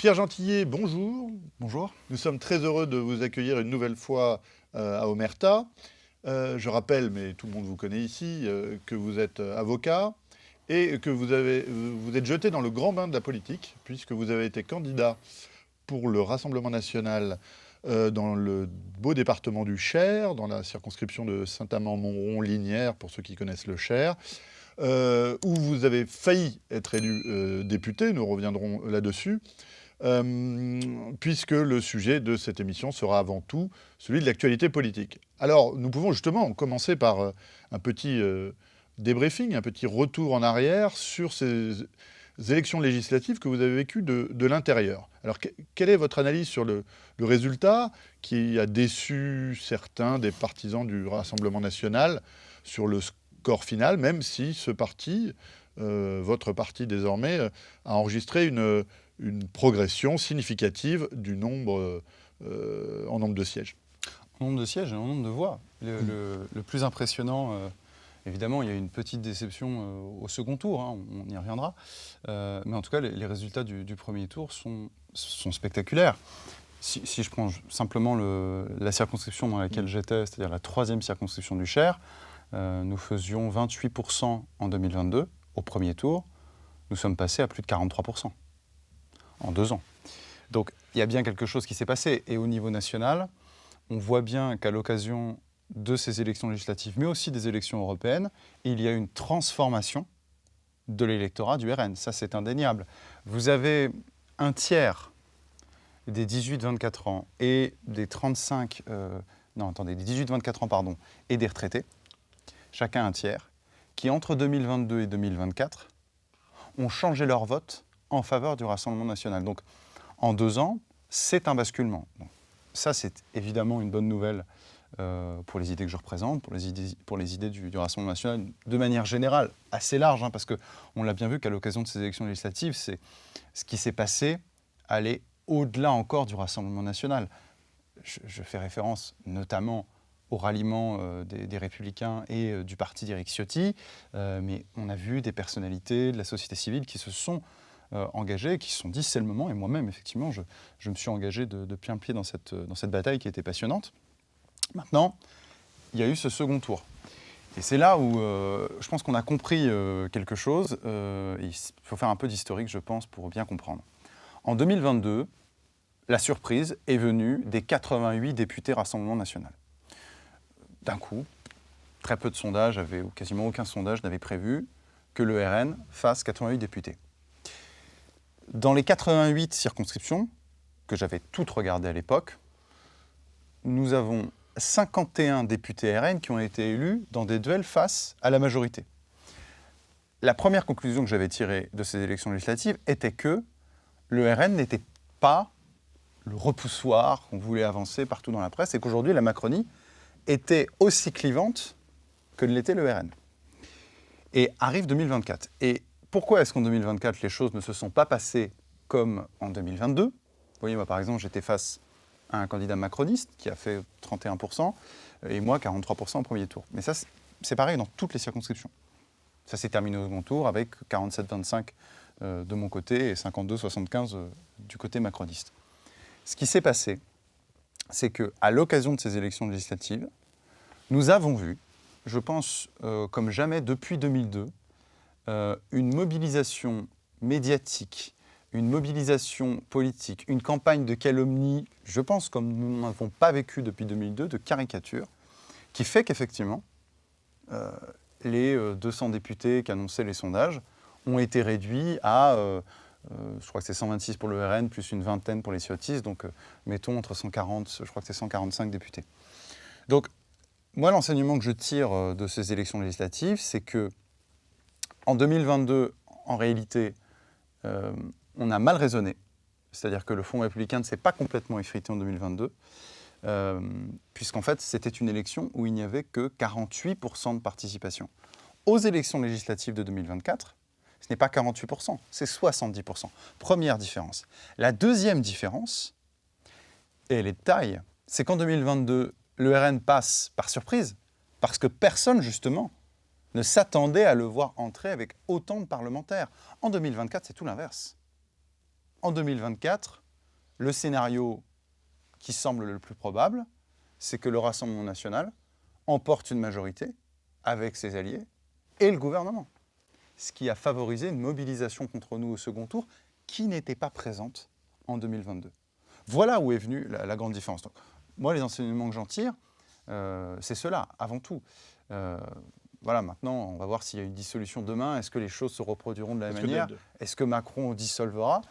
Pierre Gentillet, bonjour. Bonjour. Nous sommes très heureux de vous accueillir une nouvelle fois à Omerta. Je rappelle, mais tout le monde vous connaît ici, que vous êtes avocat et que vous êtes jeté dans le grand bain de la politique, puisque vous avez été candidat pour le Rassemblement national dans le beau département du Cher, dans la circonscription de Saint-Amand-Montrond-Linières, pour ceux qui connaissent le Cher, où vous avez failli être élu député, nous reviendrons là-dessus. Puisque le sujet de cette émission sera avant tout celui de l'actualité politique. Alors, nous pouvons justement commencer par un petit débriefing, un petit retour en arrière sur ces élections législatives que vous avez vécues de l'intérieur. Alors, quelle est votre analyse sur le résultat qui a déçu certains des partisans du Rassemblement national sur le score final, même si ce parti, votre parti désormais, a enregistré une progression significative du nombre, en nombre de sièges. En nombre de sièges et en nombre de voix. Le plus impressionnant, évidemment, il y a eu une petite déception au second tour, hein, on y reviendra. Mais en tout cas, les résultats du premier tour sont spectaculaires. Si je prends simplement la circonscription dans laquelle j'étais, c'est-à-dire la 3e circonscription du Cher, nous faisions 28% en 2022, au premier tour. Nous sommes passés à plus de 43%. En 2 ans. Donc il y a bien quelque chose qui s'est passé. Et au niveau national, on voit bien qu'à l'occasion de ces élections législatives, mais aussi des élections européennes, il y a une transformation de l'électorat du RN. Ça, c'est indéniable. Vous avez un tiers des 18-24 ans et des 18-24 ans, pardon, et des retraités, chacun un tiers, qui entre 2022 et 2024 ont changé leur vote en faveur du Rassemblement national. Donc, en 2 ans, c'est un basculement. Donc, ça, c'est évidemment une bonne nouvelle pour les idées que je représente, pour les idées du Rassemblement national, de manière générale, assez large, hein, parce qu'on l'a bien vu qu'à l'occasion de ces élections législatives, ce qui s'est passé allait au-delà encore du Rassemblement national. Je fais référence notamment au ralliement des Républicains et du parti d'Éric Ciotti, mais on a vu des personnalités de la société civile qui se sont engagés, qui se sont dit c'est le moment, et moi-même effectivement je me suis engagé de plein pied dans cette bataille qui était passionnante. Maintenant, il y a eu ce second tour. Et c'est là où je pense qu'on a compris quelque chose, et il faut faire un peu d'historique je pense pour bien comprendre. En 2022, la surprise est venue des 88 députés Rassemblement national. D'un coup, très peu de sondages, ou quasiment aucun sondage n'avait prévu que le RN fasse 88 députés. Dans les 88 circonscriptions, que j'avais toutes regardées à l'époque, nous avons 51 députés RN qui ont été élus dans des duels face à la majorité. La première conclusion que j'avais tirée de ces élections législatives était que le RN n'était pas le repoussoir qu'on voulait avancer partout dans la presse et qu'aujourd'hui la Macronie était aussi clivante que l'était le RN. Et arrive 2024. Et pourquoi est-ce qu'en 2024, les choses ne se sont pas passées comme en 2022 ? Vous voyez, moi, par exemple, j'étais face à un candidat macroniste qui a fait 31% et moi, 43% au premier tour. Mais ça, c'est pareil dans toutes les circonscriptions. Ça s'est terminé au second tour avec 47-25 de mon côté et 52-75 du côté macroniste. Ce qui s'est passé, c'est qu'à l'occasion de ces élections législatives, nous avons vu, je pense comme jamais depuis 2002, une mobilisation médiatique, une mobilisation politique, une campagne de calomnie, je pense comme nous n'avons pas vécu depuis 2002, de caricature, qui fait qu'effectivement, les 200 députés qu'annonçaient les sondages ont été réduits à, je crois que c'est 126 pour le RN, plus une vingtaine pour les Ciottistes, donc mettons entre 140, je crois que c'est 145 députés. Donc, moi, l'enseignement que je tire de ces élections législatives, c'est que en 2022, en réalité, on a mal raisonné, c'est-à-dire que le Front républicain ne s'est pas complètement effrité en 2022, puisqu'en fait, c'était une élection où il n'y avait que 48% de participation. Aux élections législatives de 2024, ce n'est pas 48%, c'est 70%. Première différence. La deuxième différence, et elle est de taille, c'est qu'en 2022, le RN passe par surprise, parce que personne, justement, ne s'attendait à le voir entrer avec autant de parlementaires. En 2024, c'est tout l'inverse. En 2024, le scénario qui semble le plus probable, c'est que le Rassemblement national emporte une majorité avec ses alliés et le gouvernement. Ce qui a favorisé une mobilisation contre nous au second tour qui n'était pas présente en 2022. Voilà où est venue la grande différence. Donc, moi, les enseignements que j'en tire, c'est cela, avant tout. Voilà, maintenant, on va voir s'il y a une dissolution demain. Est-ce que les choses se reproduiront de la même manière? Est-ce que Macron dissolvera?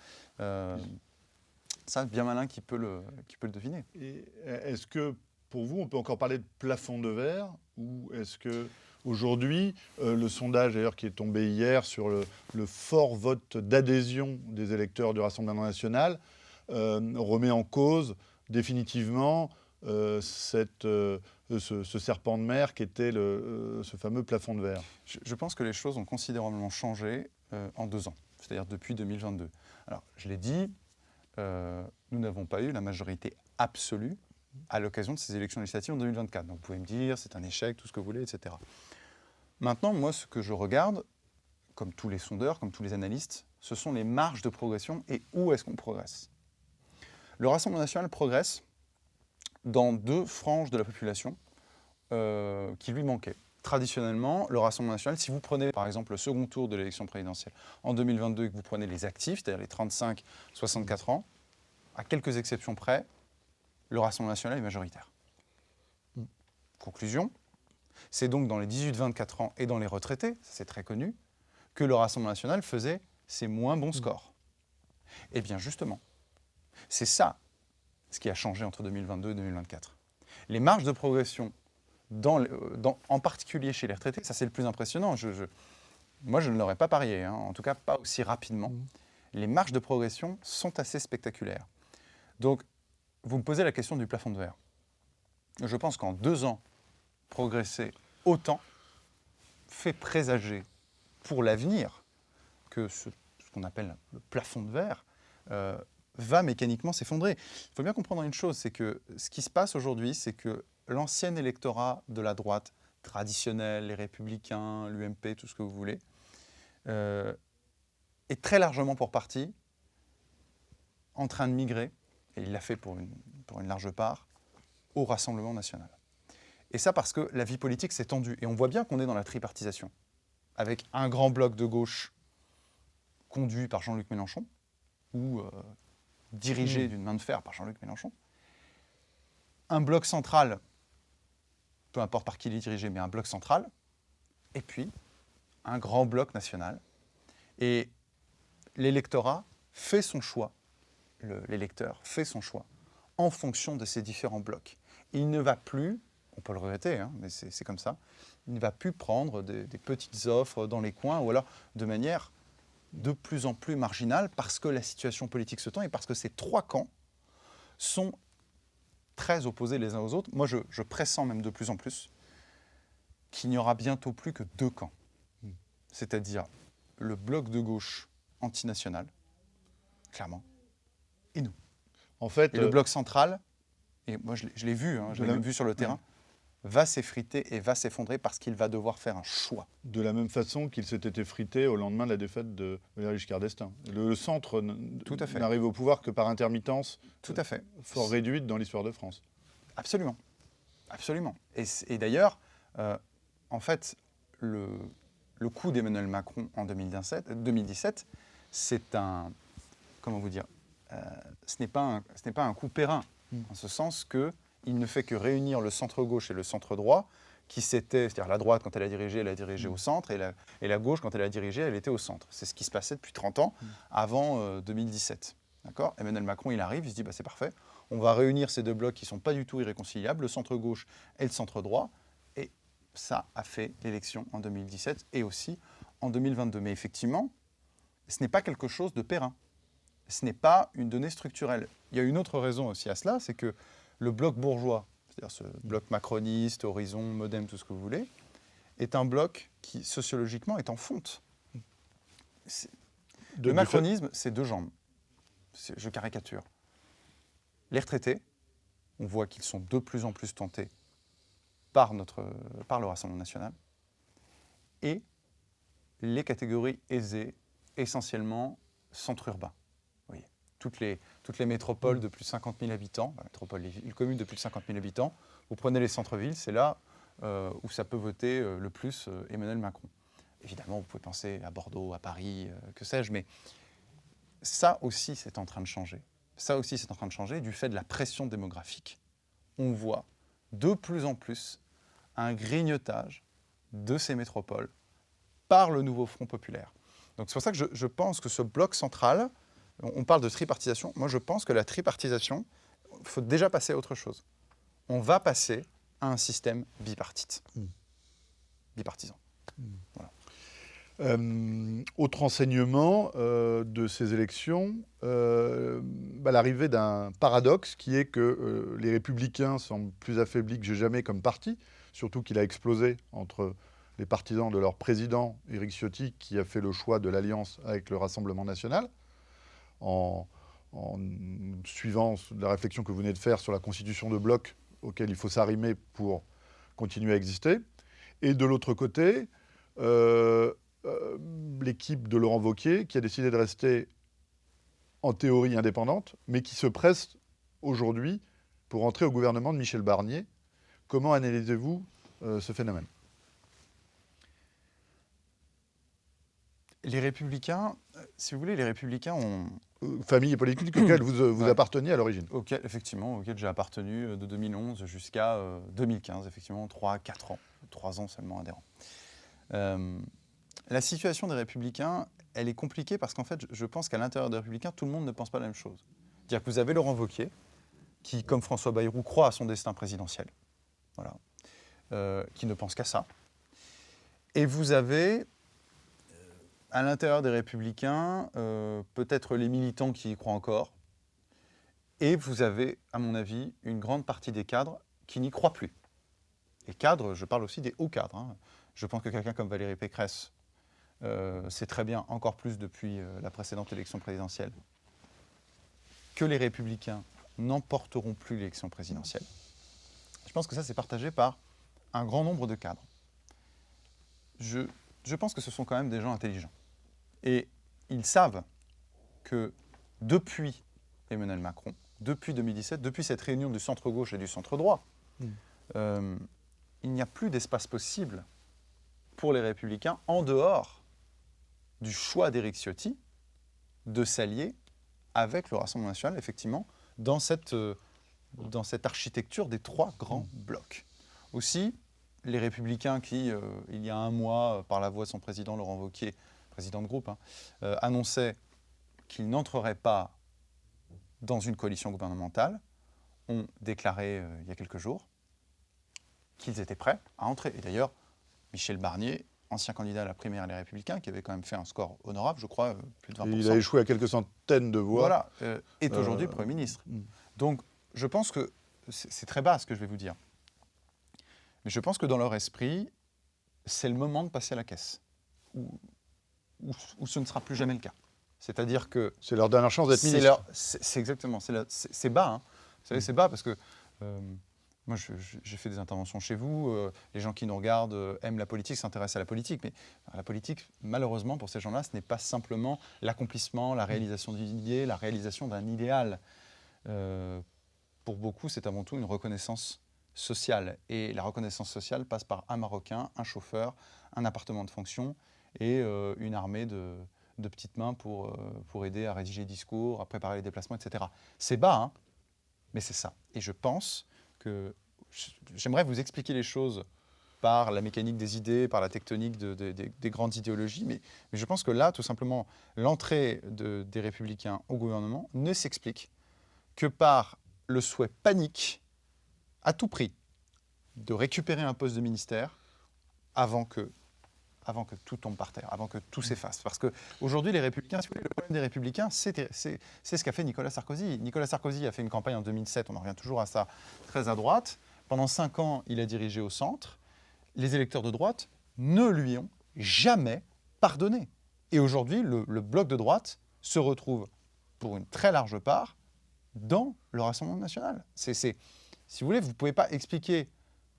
Ça, bien malin qui peut le deviner. Et est-ce que, pour vous, on peut encore parler de plafond de verre? Ou est-ce que, aujourd'hui, le sondage d'ailleurs qui est tombé hier sur le fort vote d'adhésion des électeurs du Rassemblement national remet en cause définitivement ce serpent de mer qui était ce fameux plafond de verre? Je pense que les choses ont considérablement changé en 2 ans, c'est-à-dire depuis 2022. Alors, je l'ai dit, nous n'avons pas eu la majorité absolue à l'occasion de ces élections législatives en 2024. Donc vous pouvez me dire, c'est un échec, tout ce que vous voulez, etc. Maintenant, moi, ce que je regarde, comme tous les sondeurs, comme tous les analystes, ce sont les marges de progression et où est-ce qu'on progresse. Le Rassemblement national progresse dans 2 franges de la population qui lui manquaient. Traditionnellement, le Rassemblement national, si vous prenez par exemple le second tour de l'élection présidentielle en 2022 et que vous prenez les actifs, c'est-à-dire les 35-64 ans, à quelques exceptions près, le Rassemblement national est majoritaire. Conclusion, c'est donc dans les 18-24 ans et dans les retraités, c'est très connu, que le Rassemblement national faisait ses moins bons scores. Eh bien justement, c'est ça ce qui a changé entre 2022 et 2024. Les marges de progression, en particulier chez les retraités, ça c'est le plus impressionnant. Moi je ne l'aurais pas parié, hein, en tout cas pas aussi rapidement. Les marges de progression sont assez spectaculaires. Donc, vous me posez la question du plafond de verre. Je pense qu'en 2 ans, progresser autant fait présager pour l'avenir que ce qu'on appelle le plafond de verre va mécaniquement s'effondrer. Il faut bien comprendre une chose, c'est que ce qui se passe aujourd'hui, c'est que l'ancien électorat de la droite traditionnelle, les Républicains, l'UMP, tout ce que vous voulez, est très largement pour partie en train de migrer, et il l'a fait pour une large part, au Rassemblement national. Et ça parce que la vie politique s'est tendue. Et on voit bien qu'on est dans la tripartisation, avec un grand bloc de gauche conduit par Jean-Luc Mélenchon, ou dirigé d'une main de fer par Jean-Luc Mélenchon, un bloc central, peu importe par qui il est dirigé, mais un bloc central, et puis un grand bloc national. Et l'électorat fait son choix, l'électeur fait son choix en fonction de ces différents blocs. Il ne va plus, on peut le regretter, hein, mais c'est comme ça, il ne va plus prendre des petites offres dans les coins ou alors de manière de plus en plus marginale parce que la situation politique se tend et parce que ces 3 camps sont très opposés les uns aux autres. Moi, je pressens même de plus en plus qu'il n'y aura bientôt plus que 2 camps. C'est-à-dire le bloc de gauche antinational, clairement, et nous. En fait, et le bloc central, et moi je l'ai vu, hein, je l'ai même vu sur le terrain, va s'effriter et va s'effondrer parce qu'il va devoir faire un choix. De la même façon qu'il s'était effrité au lendemain de la défaite de Valéry Giscard d'Estaing. Le centre n'arrive au pouvoir que par intermittence fort réduite dans l'histoire de France. Absolument. Absolument. Et d'ailleurs, en fait, le coup d'Emmanuel Macron en 2017, c'est un... Comment vous dire ce n'est pas un coup périn, en ce sens qu'il ne fait que réunir le centre-gauche et le centre-droit, c'est-à-dire la droite, quand elle a dirigé au centre, et la gauche, quand elle a dirigé, elle était au centre. C'est ce qui se passait depuis 30 ans, avant 2017. D'accord ? Emmanuel Macron, il arrive, il se dit, c'est parfait, on va réunir ces 2 blocs qui ne sont pas du tout irréconciliables, le centre-gauche et le centre-droit, et ça a fait l'élection en 2017 et aussi en 2022. Mais effectivement, ce n'est pas quelque chose de périn. Ce n'est pas une donnée structurelle. Il y a une autre raison aussi à cela, c'est que le bloc bourgeois, c'est-à-dire ce bloc macroniste, Horizon, Modem, tout ce que vous voulez, est un bloc qui, sociologiquement, est en fonte. Le macronisme, c'est 2 jambes. Je caricature. Les retraités, on voit qu'ils sont de plus en plus tentés par le Rassemblement national, et les catégories aisées, essentiellement centre urbain. toutes les métropoles de plus de 50 000 habitants, les villes communes de plus de 50 000 habitants, vous prenez les centres-villes, c'est là où ça peut voter le plus Emmanuel Macron. Évidemment, vous pouvez penser à Bordeaux, à Paris, que sais-je, mais ça aussi, c'est en train de changer. Ça aussi, c'est en train de changer du fait de la pression démographique. On voit de plus en plus un grignotage de ces métropoles par le nouveau Front populaire. Donc c'est pour ça que je pense que ce bloc central, on parle de tripartisation, moi je pense que la tripartisation, il faut déjà passer à autre chose. On va passer à un système bipartite. Bipartisan. Voilà. Autre enseignement de ces élections, l'arrivée d'un paradoxe qui est que les Républicains semblent plus affaiblis que jamais comme parti, surtout qu'il a explosé entre les partisans de leur président, Éric Ciotti, qui a fait le choix de l'alliance avec le Rassemblement national, en suivant la réflexion que vous venez de faire sur la constitution de bloc auquel il faut s'arrimer pour continuer à exister. Et de l'autre côté, l'équipe de Laurent Wauquiez, qui a décidé de rester en théorie indépendante, mais qui se presse aujourd'hui pour entrer au gouvernement de Michel Barnier. Comment analysez-vous ce phénomène ? Les Républicains, si vous voulez, les Républicains ont... famille politique auquel vous apparteniez à l'origine. Effectivement, auquel j'ai appartenu de 2011 jusqu'à 2015, effectivement, 3 ans seulement adhérent. La situation des Républicains, elle est compliquée parce qu'en fait, je pense qu'à l'intérieur des Républicains, tout le monde ne pense pas la même chose. C'est-à-dire que vous avez Laurent Wauquiez, qui, comme François Bayrou, croit à son destin présidentiel, voilà, qui ne pense qu'à ça. Et vous avez, à l'intérieur des Républicains, peut-être les militants qui y croient encore, et vous avez, à mon avis, une grande partie des cadres qui n'y croient plus. Les cadres, je parle aussi des hauts cadres. Hein. Je pense que quelqu'un comme Valérie Pécresse sait très bien, encore plus depuis la précédente élection présidentielle, que les Républicains n'emporteront plus l'élection présidentielle. Je pense que ça, c'est partagé par un grand nombre de cadres. Je pense que ce sont quand même des gens intelligents. Et ils savent que depuis Emmanuel Macron, depuis 2017, depuis cette réunion du centre-gauche et du centre-droit, il n'y a plus d'espace possible pour les Républicains en dehors du choix d'Éric Ciotti de s'allier avec le Rassemblement national, effectivement, dans cette architecture des 3 grands blocs. Aussi, les Républicains qui, il y a un mois, par la voix de son président Laurent Wauquiez, président de groupe, annonçaient qu'ils n'entreraient pas dans une coalition gouvernementale, ont déclaré il y a quelques jours qu'ils étaient prêts à entrer. Et d'ailleurs, Michel Barnier, ancien candidat à la primaire des Républicains, qui avait quand même fait un score honorable, je crois, plus de 20%. Il a échoué à quelques centaines de voix. Voilà, est aujourd'hui Premier ministre. Donc, je pense que c'est très bas ce que je vais vous dire. Mais je pense que dans leur esprit, c'est le moment de passer à la caisse, où ce ne sera plus jamais le cas. C'est-à-dire que... C'est leur dernière chance d'être ministre. C'est exactement, c'est bas. Hein. Vous savez, c'est bas parce que... moi, j'ai fait des interventions chez vous. Les gens qui nous regardent aiment la politique, s'intéressent à la politique. Mais la politique, malheureusement, pour ces gens-là, ce n'est pas simplement l'accomplissement, la réalisation d'une idée, la réalisation d'un idéal. Pour beaucoup, c'est avant tout une reconnaissance sociale. Et la reconnaissance sociale passe par un Marocain, un chauffeur, un appartement de fonction et une armée de petites mains pour aider à rédiger les discours, à préparer les déplacements, etc. C'est bas, hein, mais c'est ça. Et je pense que j'aimerais vous expliquer les choses par la mécanique des idées, par la tectonique des grandes idéologies, mais je pense que là, tout simplement, l'entrée des Républicains au gouvernement ne s'explique que par le souhait panique, à tout prix, de récupérer un poste de ministère avant que tout tombe par terre, avant que tout s'efface. Parce qu'aujourd'hui, les Républicains, si vous voulez, le problème des Républicains, c'est ce qu'a fait Nicolas Sarkozy. Nicolas Sarkozy a fait une campagne en 2007, on en revient toujours à ça, très à droite. Pendant 5 ans, il a dirigé au centre. Les électeurs de droite ne lui ont jamais pardonné. Et aujourd'hui, le bloc de droite se retrouve, pour une très large part, dans le Rassemblement national. Si vous voulez, vous ne pouvez pas expliquer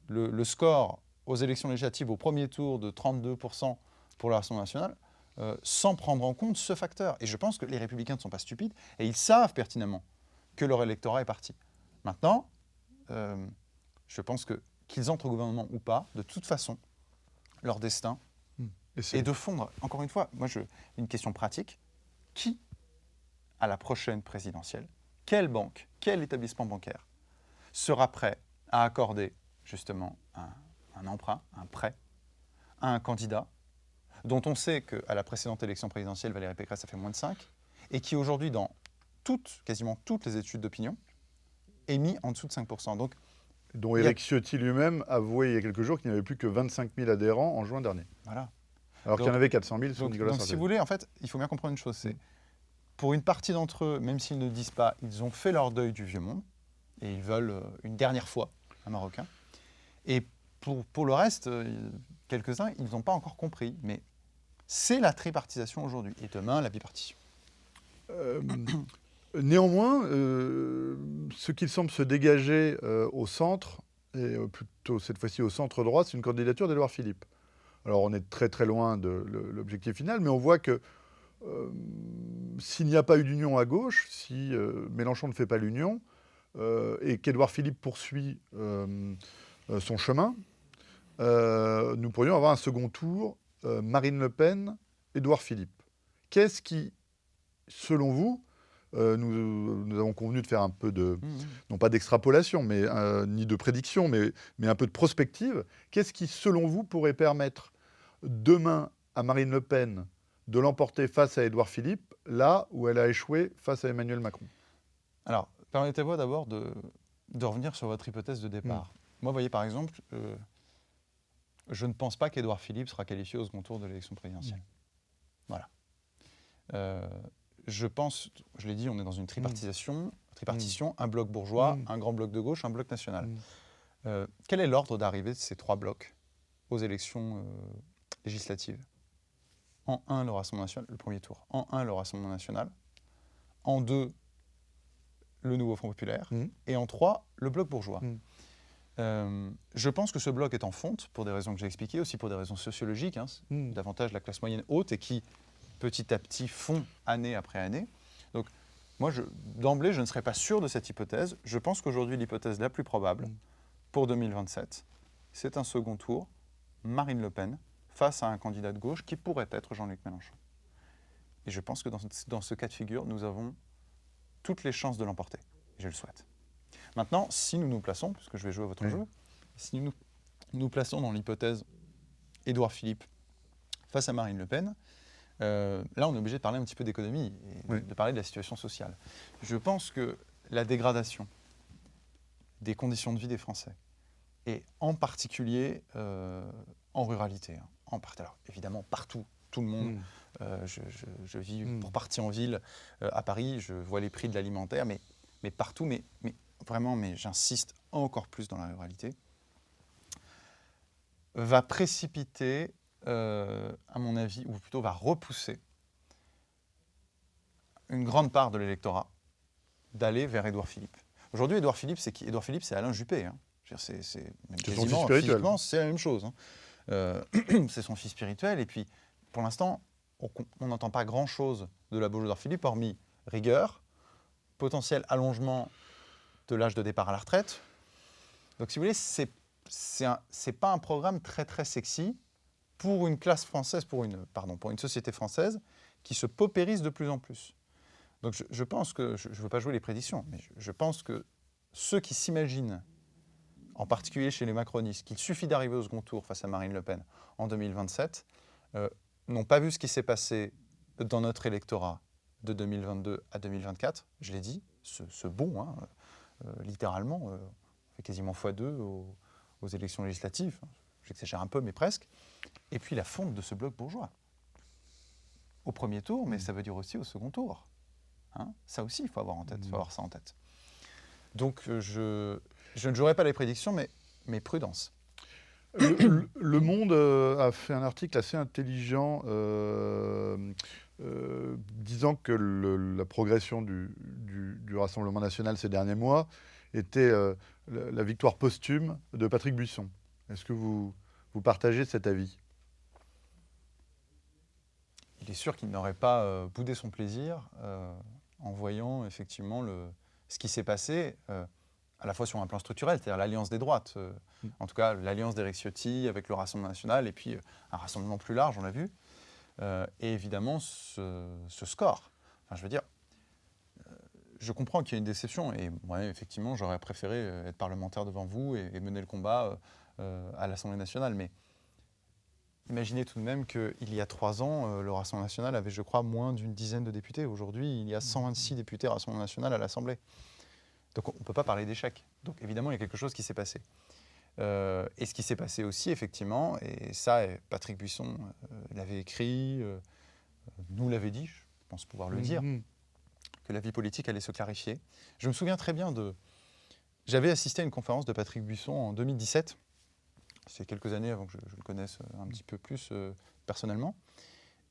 le score aux élections législatives au premier tour de 32% pour le Rassemblement national sans prendre en compte ce facteur. Et je pense que les Républicains ne sont pas stupides et ils savent pertinemment que leur électorat est parti. Maintenant, je pense qu'ils entrent au gouvernement ou pas, de toute façon, leur destin est de fondre. Encore une fois, une question pratique. Qui, à la prochaine présidentielle, quelle banque, quel établissement bancaire sera prêt à accorder justement un emprunt, un prêt à un candidat dont on sait qu'à la précédente élection présidentielle, Valérie Pécresse a fait moins de 5, et qui aujourd'hui, dans quasiment toutes les études d'opinion, est mis en dessous de 5%. Donc, dont Éric Ciotti lui-même avouait il y a quelques jours qu'il n'y avait plus que 25 000 adhérents en juin dernier. Voilà. Alors qu'il y en avait 400 000 sur Nicolas Sarkozy. Donc si vous voulez, en fait, il faut bien comprendre une chose, c'est pour une partie d'entre eux, même s'ils ne disent pas, ils ont fait leur deuil du vieux monde, et ils veulent une dernière fois un Marocain. Et pour le reste, quelques-uns, ils n'ont pas encore compris, mais c'est la tripartisation aujourd'hui, et demain, la bipartition. Néanmoins, ce qu'il semble se dégager au centre, et plutôt cette fois-ci au centre droit, c'est une candidature d'Édouard Philippe. Alors on est très très loin de l'objectif final, mais on voit que s'il n'y a pas eu d'union à gauche, si Mélenchon ne fait pas l'union, et qu'Édouard Philippe poursuit son chemin, nous pourrions avoir un second tour, Marine Le Pen, Édouard Philippe. Qu'est-ce qui, selon vous, nous avons convenu de faire un peu de, non pas d'extrapolation, ni de prédiction, mais un peu de prospective. Qu'est-ce qui, selon vous, pourrait permettre demain à Marine Le Pen de l'emporter face à Édouard Philippe, là où elle a échoué face à Emmanuel Macron? Alors, permettez-moi d'abord de revenir sur votre hypothèse de départ. Moi, vous voyez, par exemple, je ne pense pas qu'Édouard Philippe sera qualifié au second tour de l'élection présidentielle. Voilà. Je pense, je l'ai dit, on est dans une tripartition, un bloc bourgeois, un grand bloc de gauche, un bloc national. Quel est l'ordre d'arrivée de ces trois blocs aux élections législatives? En 1, le Rassemblement national, le premier tour. En 1, le Rassemblement national. En 2, le Nouveau Front populaire. Et en 3, le bloc bourgeois. Je pense que ce bloc est en fonte, pour des raisons que j'ai expliquées, aussi pour des raisons sociologiques, davantage la classe moyenne haute, et qui, petit à petit, fond année après année. Donc, moi, d'emblée, je ne serais pas sûr de cette hypothèse. Je pense qu'aujourd'hui, l'hypothèse la plus probable, pour 2027, c'est un second tour, Marine Le Pen, face à un candidat de gauche qui pourrait être Jean-Luc Mélenchon. Et je pense que dans ce cas de figure, nous avons toutes les chances de l'emporter. Je le souhaite. Maintenant, si nous nous plaçons, puisque je vais jouer à votre jeu, si nous nous plaçons dans l'hypothèse Édouard Philippe face à Marine Le Pen, là, on est obligé de parler un petit peu d'économie et de parler de la situation sociale. Je pense que la dégradation des conditions de vie des Français, et en particulier en ruralité, alors évidemment partout, tout le monde, je vis pour partie en ville, à Paris, je vois les prix de l'alimentaire, mais partout, mais vraiment, j'insiste encore plus dans la ruralité, va précipiter, à mon avis, ou plutôt va repousser une grande part de l'électorat d'aller vers Édouard Philippe. Aujourd'hui, Édouard Philippe, c'est qui? Édouard Philippe, c'est Alain Juppé. Quasiment, physiquement, c'est la même chose. C'est son fils spirituel. Et puis, pour l'instant, on n'entend pas grand-chose de la bouche d'Édouard Philippe, hormis rigueur, potentiel allongement de l'âge de départ à la retraite. Donc, si vous voulez, c'est pas un programme très, très sexy pour une classe française, pour une société française qui se paupérise de plus en plus. Donc je pense que, je ne veux pas jouer les prédictions, mais je pense que ceux qui s'imaginent, en particulier chez les macronistes, qu'il suffit d'arriver au second tour face à Marine Le Pen en 2027, n'ont pas vu ce qui s'est passé dans notre électorat de 2022 à 2024. Je l'ai dit, ce bond, littéralement, on fait quasiment x2 aux élections législatives. J'exagère un peu, mais presque. Et puis la fonte de ce bloc bourgeois. Au premier tour, mais ça veut dire aussi au second tour. Ça aussi, il faut avoir en tête, il faut avoir ça en tête. Donc, je ne jouerai pas les prédictions, mais prudence. Le Monde a fait un article assez intelligent disant que la progression du Rassemblement national ces derniers mois était la victoire posthume de Patrick Buisson. Est-ce que vous partagez cet avis? il est sûr qu'il n'aurait pas boudé son plaisir en voyant effectivement ce qui s'est passé, à la fois sur un plan structurel, c'est-à-dire l'alliance des droites, en tout cas l'alliance d'Éric Ciotti avec le Rassemblement national, et puis un rassemblement plus large, on l'a vu, et évidemment ce score. Enfin, je veux dire, je comprends qu'il y a une déception, et moi, effectivement, j'aurais préféré être parlementaire devant vous et mener le combat à l'Assemblée nationale, mais imaginez tout de même qu'il y a 3 ans, le Rassemblement national avait, je crois, moins d'une dizaine de députés. Aujourd'hui, il y a 126 députés Rassemblement national à l'Assemblée. Donc on ne peut pas parler d'échec. Donc évidemment, il y a quelque chose qui s'est passé. Et ce qui s'est passé aussi, effectivement, et ça, Patrick Buisson l'avait écrit, nous l'avait dit, je pense pouvoir le dire, que la vie politique allait se clarifier. Je me souviens très bien J'avais assisté à une conférence de Patrick Buisson en 2017. C'est quelques années avant que je le connaisse un petit peu plus personnellement.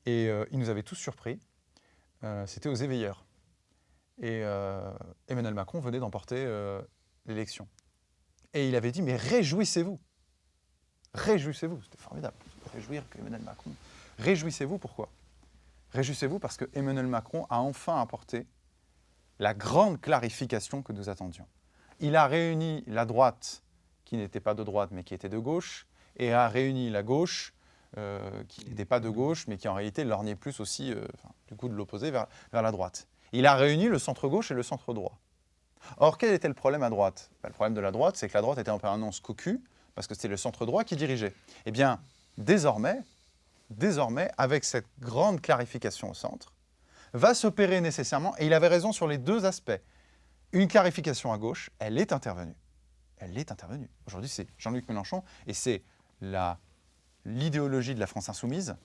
Et il nous avait tous surpris. C'était aux Éveilleurs. Et Emmanuel Macron venait d'emporter l'élection. Et il avait dit, mais réjouissez-vous. Réjouissez-vous. C'était formidable. Réjouir que Emmanuel Macron. Réjouissez-vous, pourquoi ? Réjouissez-vous parce que Emmanuel Macron a enfin apporté la grande clarification que nous attendions. Il a réuni la droite qui n'était pas de droite mais qui était de gauche, et a réuni la gauche qui n'était pas de gauche mais qui en réalité lorgnait plus aussi du coup de l'opposé vers la droite. Il a réuni le centre-gauche et le centre-droit. Or, quel était le problème à droite ? Le problème de la droite, c'est que la droite était en permanence cocu, parce que c'était le centre-droit qui dirigeait. Eh bien, désormais, avec cette grande clarification au centre, va s'opérer nécessairement, et il avait raison sur les 2 aspects, une clarification à gauche, elle est intervenue. Elle est intervenue. Aujourd'hui, c'est Jean-Luc Mélenchon, et c'est l'idéologie de la France insoumise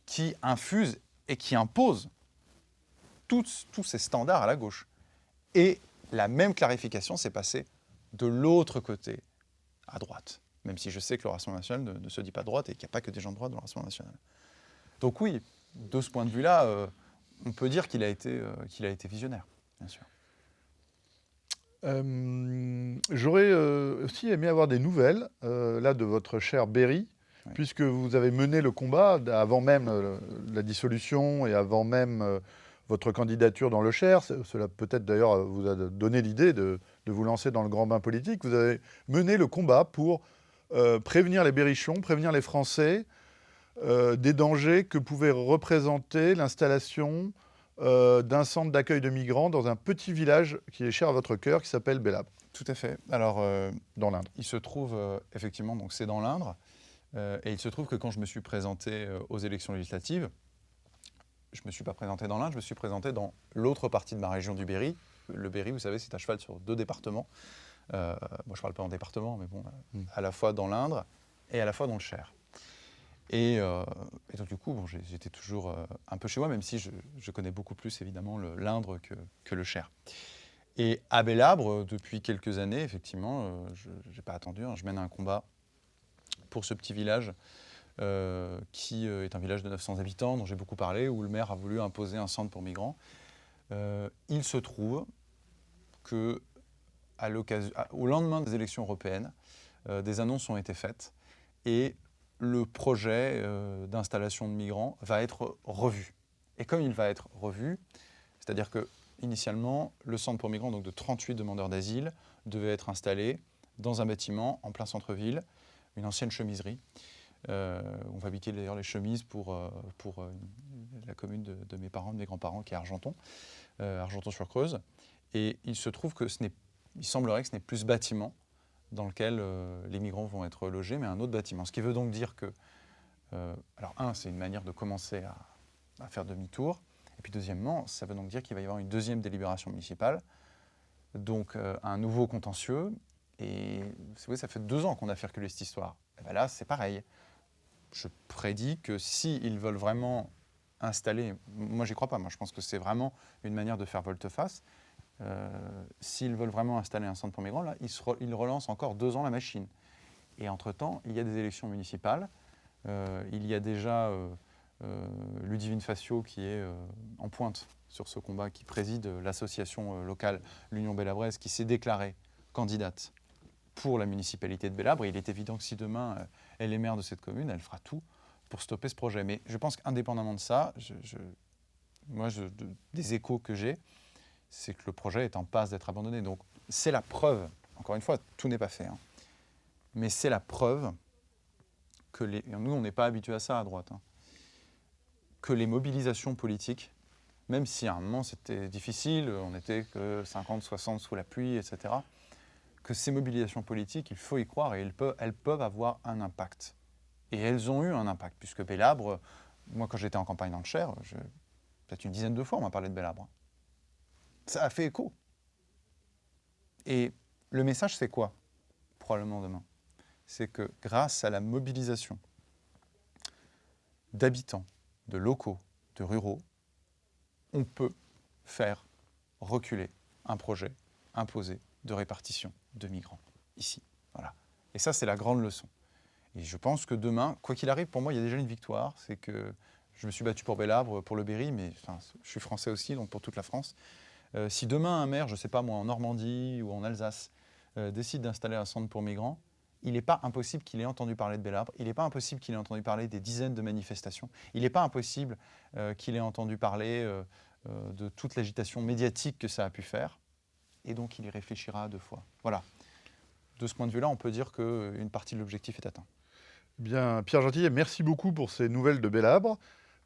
qui infuse et qui impose tous ces standards à la gauche. Et la même clarification s'est passée de l'autre côté, à droite. Même si je sais que le Rassemblement national ne se dit pas de droite et qu'il n'y a pas que des gens de droite dans le Rassemblement national. Donc oui, de ce point de vue-là, on peut dire qu'il a été visionnaire, bien sûr. J'aurais aussi aimé avoir des nouvelles, là, de votre cher Berry, oui. Puisque vous avez mené le combat avant même la dissolution et avant même votre candidature dans le Cher. Cela peut-être d'ailleurs vous a donné l'idée de vous lancer dans le grand bain politique. Vous avez mené le combat pour prévenir les berrichons, prévenir les Français des dangers que pouvait représenter l'installation d'un centre d'accueil de migrants dans un petit village qui est cher à votre cœur, qui s'appelle Bellabre. Tout à fait. Alors, dans l'Indre. Il se trouve, effectivement, donc c'est dans l'Indre, et il se trouve que quand je me suis présenté aux élections législatives, je ne me suis pas présenté dans l'Indre, je me suis présenté dans l'autre partie de ma région du Berry. Le Berry, vous savez, c'est à cheval sur 2 départements. Moi, je ne parle pas en département, mais bon, à la fois dans l'Indre et à la fois dans le Cher. Et donc, du coup, j'étais toujours un peu chez moi, même si je connais beaucoup plus, évidemment, l'Indre que le Cher. Et à Bellabre, depuis quelques années, effectivement, je n'ai pas attendu, je mène un combat pour ce petit village qui est un village de 900 habitants, dont j'ai beaucoup parlé, où le maire a voulu imposer un centre pour migrants. Il se trouve que, au lendemain des élections européennes, des annonces ont été faites et le projet d'installation de migrants va être revu. Et comme il va être revu, c'est-à-dire que initialement, le centre pour migrants, donc de 38 demandeurs d'asile, devait être installé dans un bâtiment en plein centre-ville, une ancienne chemiserie. On fabriquait d'ailleurs les chemises pour la commune de mes parents, de mes grands-parents, qui est Argenton, Argenton-sur-Creuse. Et il se trouve que il semblerait que ce n'est plus ce bâtiment dans lequel les migrants vont être logés, mais un autre bâtiment. Ce qui veut donc dire que, alors c'est une manière de commencer à faire demi-tour. Et puis deuxièmement, ça veut donc dire qu'il va y avoir une deuxième délibération municipale, donc un nouveau contentieux. Et vous savez, ça fait 2 ans qu'on a circulé cette histoire. Et bien là, c'est pareil. Je prédis que s'ils veulent vraiment installer, moi j'y crois pas, moi je pense que c'est vraiment une manière de faire volte-face. S'ils veulent vraiment installer un centre pour migrants, là, ils relancent encore 2 ans la machine. Et entre-temps, il y a des élections municipales. Il y a déjà Ludivine Facio qui est en pointe sur ce combat, qui préside l'association locale l'Union Bellabraise, qui s'est déclarée candidate pour la municipalité de Bellabre. Et il est évident que si demain elle est maire de cette commune, elle fera tout pour stopper ce projet. Mais je pense qu'indépendamment de ça, des échos que j'ai, c'est que le projet est en passe d'être abandonné. Donc c'est la preuve, encore une fois, tout n'est pas fait, hein, mais c'est la preuve que nous, on n'est pas habitués à ça à droite, hein, que les mobilisations politiques, même si à un moment c'était difficile, on n'était que 50, 60 sous la pluie, etc., que ces mobilisations politiques, il faut y croire et elles peuvent avoir un impact. Et elles ont eu un impact, puisque Belabres, moi quand j'étais en campagne dans le Cher, peut-être une dizaine de fois on m'a parlé de Belabres. Ça a fait écho. Et le message c'est quoi, probablement demain? C'est que grâce à la mobilisation d'habitants, de locaux, de ruraux, on peut faire reculer un projet imposé de répartition de migrants ici. Voilà. Et ça, c'est la grande leçon. Et je pense que demain, quoi qu'il arrive, pour moi, il y a déjà une victoire. C'est que je me suis battu pour Belabres, pour le Berry, mais enfin, je suis français aussi, donc pour toute la France. Si demain, un maire, je ne sais pas moi, en Normandie ou en Alsace, décide d'installer un centre pour migrants, il n'est pas impossible qu'il ait entendu parler de Belabres, il n'est pas impossible qu'il ait entendu parler des dizaines de manifestations, il n'est pas impossible qu'il ait entendu parler de toute l'agitation médiatique que ça a pu faire, et donc il y réfléchira 2 fois. Voilà. De ce point de vue-là, on peut dire qu'une partie de l'objectif est atteint. Bien, Pierre Gentillet, merci beaucoup pour ces nouvelles de Belabres.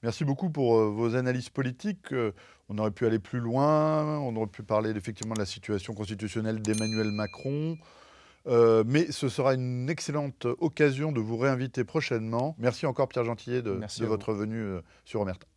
Merci beaucoup pour vos analyses politiques. On aurait pu aller plus loin, on aurait pu parler effectivement de la situation constitutionnelle d'Emmanuel Macron. Mais ce sera une excellente occasion de vous réinviter prochainement. Merci encore Pierre Gentillet de votre venue sur Omerta.